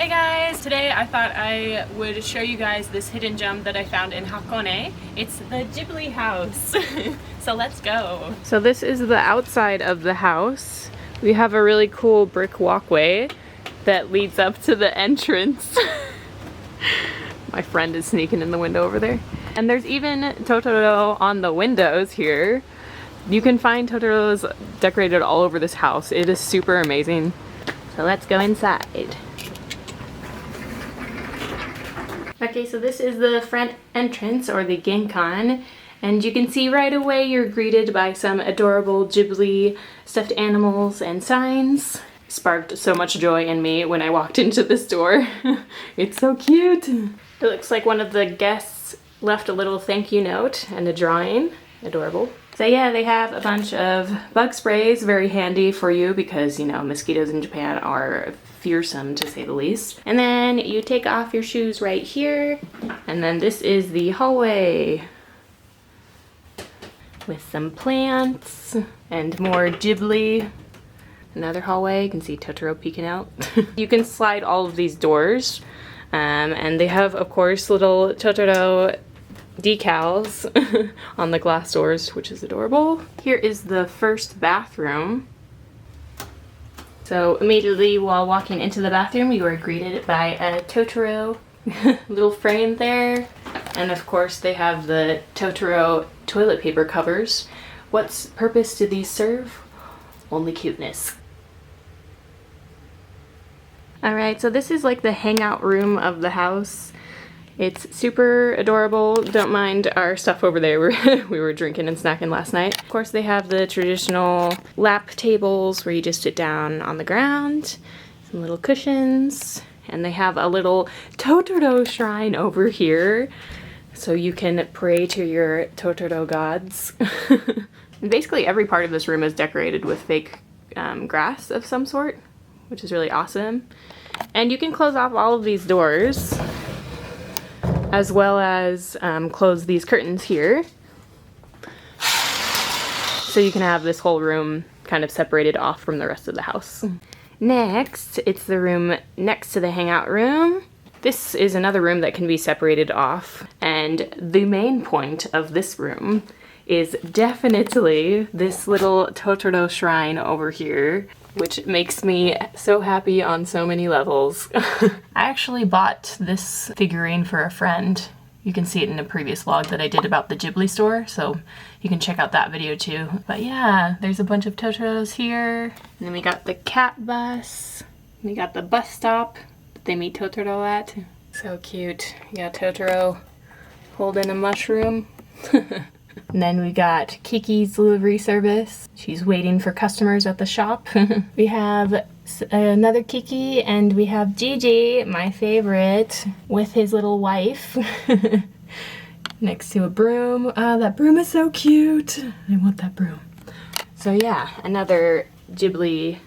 Hey guys! Today I thought I would show you guys this hidden gem that I found in Hakone. It's the Ghibli house. So let's go. So this is the outside of the house. We have a really cool brick walkway that leads up to the entrance. My friend is sneaking in the window over there. And there's even totoro on the windows here. You can find totoros decorated all over this house. It is super amazing. So let's go inside. Okay, so this is the front entrance, or the genkan, and you can see right away you're greeted by some adorable Ghibli stuffed animals and signs. Sparked so much joy in me when I walked into this door. It's so cute! It looks like one of the guests left a little thank you note and a drawing. Adorable. So yeah, they have a bunch of bug sprays, very handy for you because, you know, mosquitoes in Japan are fearsome to say the least. And then you take off your shoes right here, and then this is the hallway with some plants and more Ghibli. Another hallway, you can see Totoro peeking out. You can slide all of these doors, and they have, of course, little Totoro decals on the glass doors, which is adorable. Here is the first bathroom. So immediately while walking into the bathroom, you are greeted by a Totoro little frame there. And of course they have the Totoro toilet paper covers. What purpose do these serve? Only cuteness. Alright, so this is like the hangout room of the house. It's super adorable. Don't mind our stuff over there. We were drinking and snacking last night. Of course, they have the traditional lap tables where you just sit down on the ground. Some little cushions. And they have a little Totoro shrine over here, so you can pray to your Totoro gods. And basically every part of this room is decorated with fake grass of some sort, which is really awesome. And you can close off all of these doors, as well as close these curtains here. So you can have this whole room kind of separated off from the rest of the house. Next, it's the room next to the hangout room. This is another room that can be separated off. And the main point of this room is definitely this little Totoro shrine over here, which makes me so happy on so many levels. I actually bought this figurine for a friend. You can see it in a previous vlog that I did about the Ghibli store, so you can check out that video too. But yeah, there's a bunch of Totoros here. And then we got the cat bus. We got the bus stop that they meet Totoro at. So cute. You got Totoro holding a mushroom. And then we got Kiki's delivery service. She's waiting for customers at the shop. We have another Kiki, and we have Gigi, my favorite, with his little wife. Next to a broom. Oh, that broom is so cute. I want that broom. So yeah, another Ghibli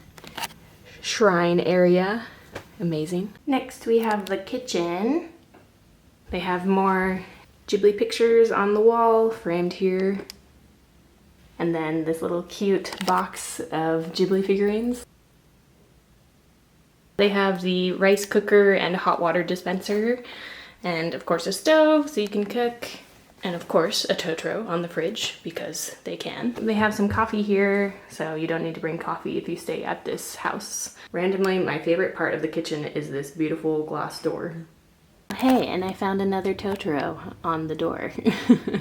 shrine area. Amazing. Next we have the kitchen. They have more Ghibli pictures on the wall, framed here. And then this little cute box of Ghibli figurines. They have the rice cooker and hot water dispenser. And of course a stove so you can cook. And of course a Totoro on the fridge because they can. They have some coffee here, so you don't need to bring coffee if you stay at this house. Randomly, my favorite part of the kitchen is this beautiful glass door. Hey, and I found another Totoro on the door.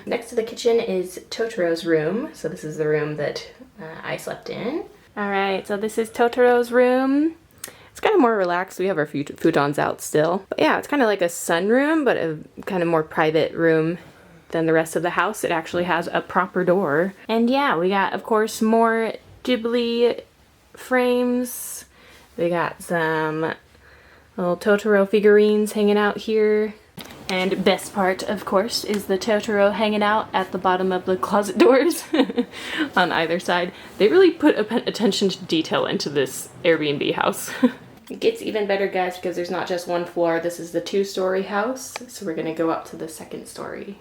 Next to the kitchen is Totoro's room. So this is the room that I slept in. Alright, so this is Totoro's room. It's kind of more relaxed. We have our futons out still. But yeah, it's kind of like a sunroom, but a kind of more private room than the rest of the house. It actually has a proper door. And yeah, we got, of course, more Ghibli frames. We got some little Totoro figurines hanging out here. And best part, of course, is the Totoro hanging out at the bottom of the closet doors on either side. They really put attention to detail into this Airbnb house. It gets even better, guys, because there's not just one floor. This is the 2-story house, so we're gonna go up to the 2nd story.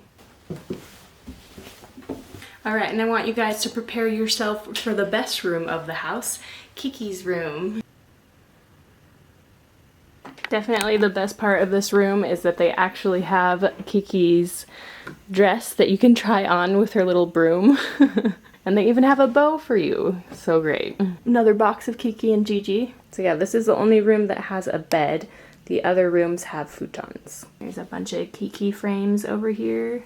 Alright, and I want you guys to prepare yourself for the best room of the house, Kiki's room. Definitely the best part of this room is that they actually have Kiki's dress that you can try on with her little broom. And they even have a bow for you. So great. Another box of Kiki and Gigi. So yeah, this is the only room that has a bed. The other rooms have futons. There's a bunch of Kiki frames over here.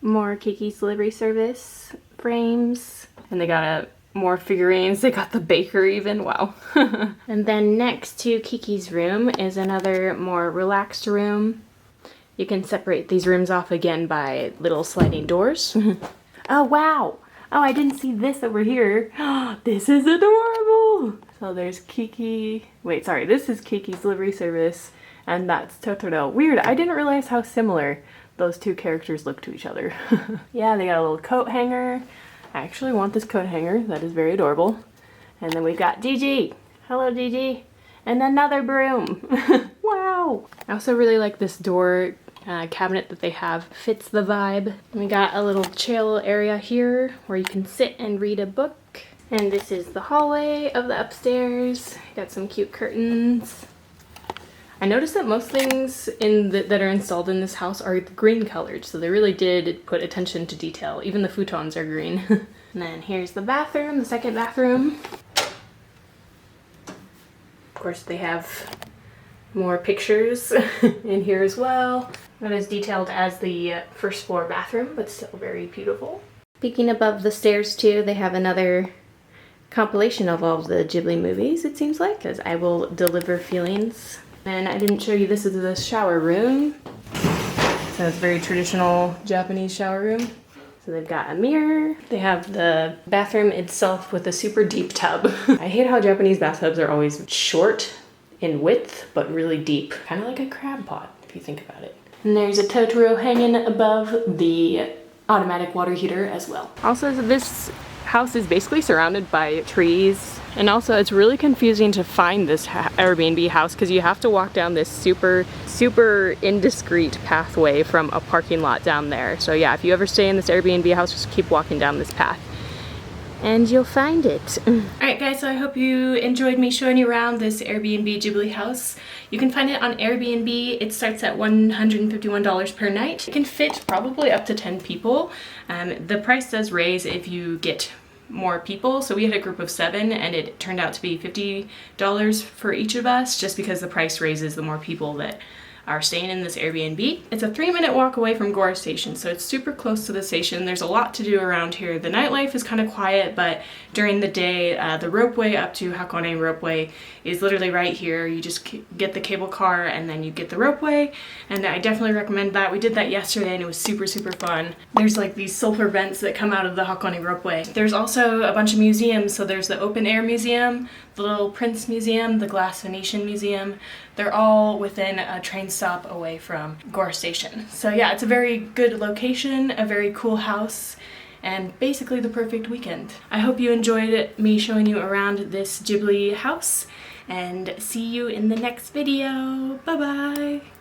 More Kiki's delivery service frames. And they got more figurines. They got the baker even. Wow. And then next to Kiki's room is another more relaxed room. You can separate these rooms off again by little sliding doors. Oh wow! Oh, I didn't see this over here. This is adorable! So there's Kiki. Wait, sorry, this is Kiki's delivery service, and that's Totoro. Weird, I didn't realize how similar those two characters look to each other. Yeah, they got a little coat hanger. I actually want this coat hanger. That is very adorable. And then we've got Gigi. Hello, Gigi. And another broom. Wow! I also really like this door cabinet that they have. Fits the vibe. And we got a little chill area here where you can sit and read a book. And this is the hallway of the upstairs. Got some cute curtains. I noticed that most things that are installed in this house are green colored, so they really did put attention to detail. Even the futons are green. And then here's the bathroom, the second bathroom. Of course they have more pictures in here as well. Not as detailed as the first floor bathroom, but still very beautiful. Peeking above the stairs too, they have another compilation of all of the Ghibli movies, it seems like, because I Will Deliver Feelings. And I didn't show you, this is the shower room. So it's a very traditional Japanese shower room. So they've got a mirror. They have the bathroom itself with a super deep tub. I hate how Japanese bathtubs are always short in width, but really deep. Kind of like a crab pot, if you think about it. And there's a Totoro hanging above the automatic water heater as well. Also, this house is basically surrounded by trees. And also, it's really confusing to find this Airbnb house because you have to walk down this super indiscreet pathway from a parking lot down there. So yeah, if you ever stay in this Airbnb house, just keep walking down this path and you'll find it. Alright guys, so I hope you enjoyed me showing you around this Airbnb Ghibli house. You can find it on Airbnb. It starts at $151 per night. It can fit probably up to 10 people. The price does raise if you get more people. So we had a group of 7 and it turned out to be $50 for each of us, just because the price raises the more people that are staying in this Airbnb. It's a 3-minute walk away from Gore Station, so it's super close to the station. There's a lot to do around here. The nightlife is kind of quiet, but during the day, the ropeway up to Hakone ropeway is literally right here. You just get the cable car and then you get the ropeway, and I definitely recommend that. We did that yesterday and it was super fun. There's like these sulfur vents that come out of the Hakone ropeway. There's also a bunch of museums, so there's the Open Air Museum, the Little Prince Museum, the Glass Venetian Museum. They're all within a train stop away from Gore Station. So yeah, it's a very good location, a very cool house, and basically the perfect weekend. I hope you enjoyed me showing you around this Ghibli house, and see you in the next video. Bye bye!